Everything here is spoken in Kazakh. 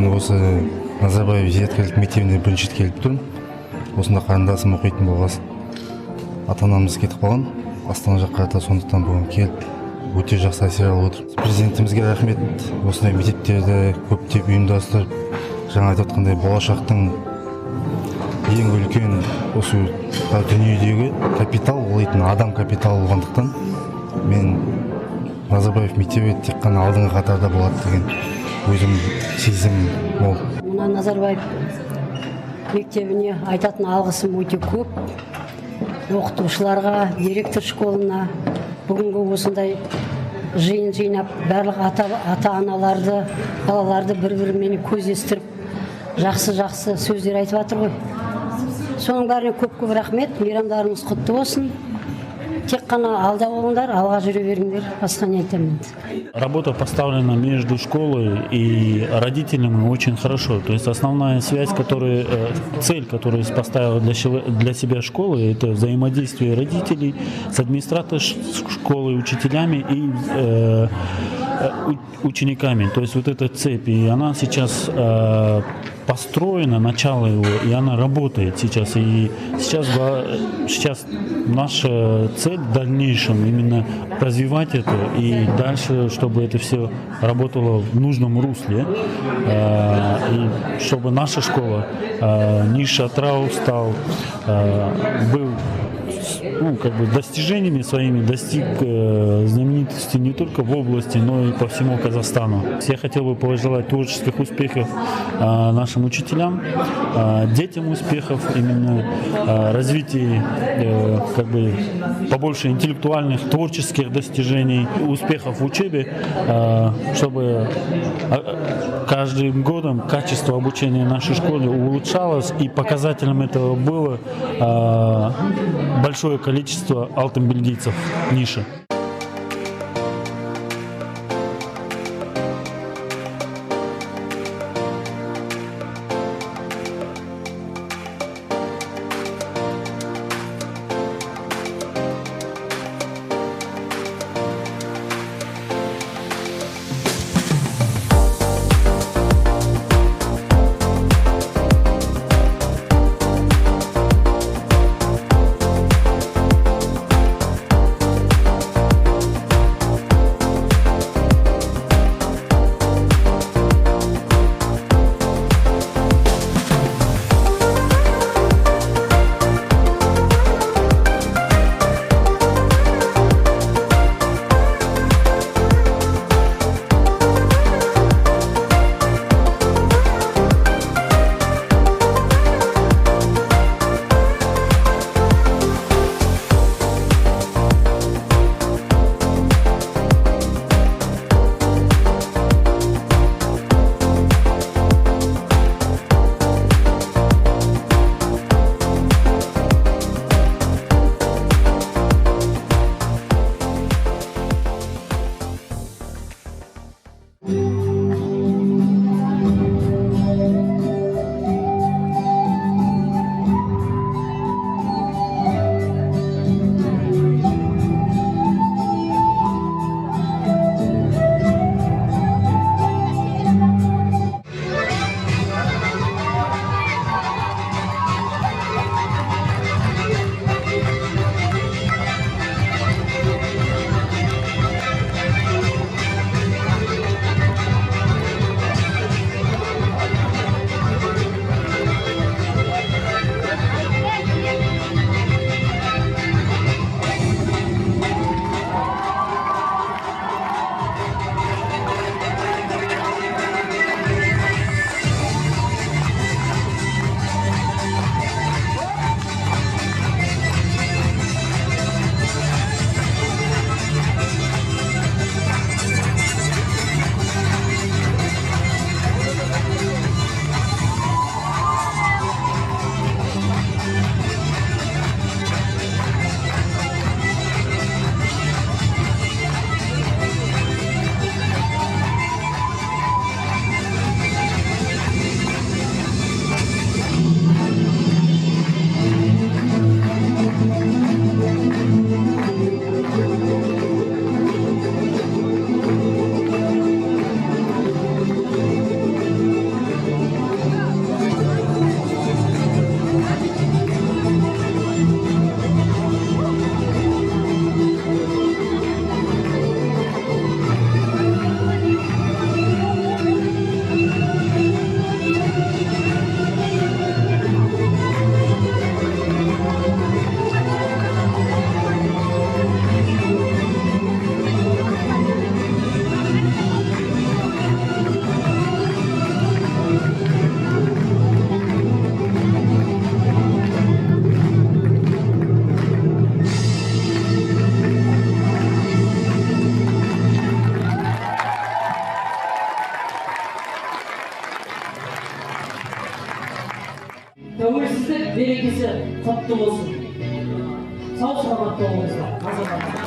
Мен осы Назарбаев зияткерлік мектебіне бірінші рет келіп тұрмын. Осында қарындасым оқитын болғасын. Ата-анамыз кетіп қалған, Астана жаққа қарата, сондықтан бүгін келіп өте жақсы әсер алып отыр. Президентімізге рахмет, осындай мектептерді көптеп ұйымдастырып, жаңа айтып отқандай болашақтың ең үлкен осы дүниедегі капитал, ол адам капиталы болғандықтан мен Назарбаев мектебі тек қана алдыңғы қатарда болады деген өзім сезім мол. Мына Назарбаев мектебіне айтатын алғысым өте көп. Оқытушыларға, директор школына, бүгінгі осындай жиын жинап, барлық ата-аналарды, балаларды бір-бірімен көздестіріп, жақсы сөздер айтып жатыр ғой. Соның бәріне көп рахмет, мейрамдарыңыз құтты болсын. Тек қана алда болыңдар, алға жүре беріңдер, басқа не айтамын. Работа поставлена между школой и родителями очень хорошо. То есть основная связь, цель, которую поставила для себя школа, это взаимодействие родителей с администрацией школы, учителями и учениками. То есть вот эта цепь, и она сейчас построена, начало его, и она работает сейчас. И сейчас наша цель в дальнейшем именно развивать это и дальше, чтобы это все работало в нужном русле, и чтобы наша школа, Ниша Трау стал, был достижениями своими достиг знаменитости не только в области, но и по всему Казахстану. Я хотел бы пожелать творческих успехов нашим учителям, детям успехов, именно развития побольше интеллектуальных, творческих достижений, успехов в учебе, чтобы каждым годом качество обучения в нашей школе улучшалось, и показателем этого было большое количество алтынбельгийцев Ниши. құтты болсын. Сау саламатта болыңыздар.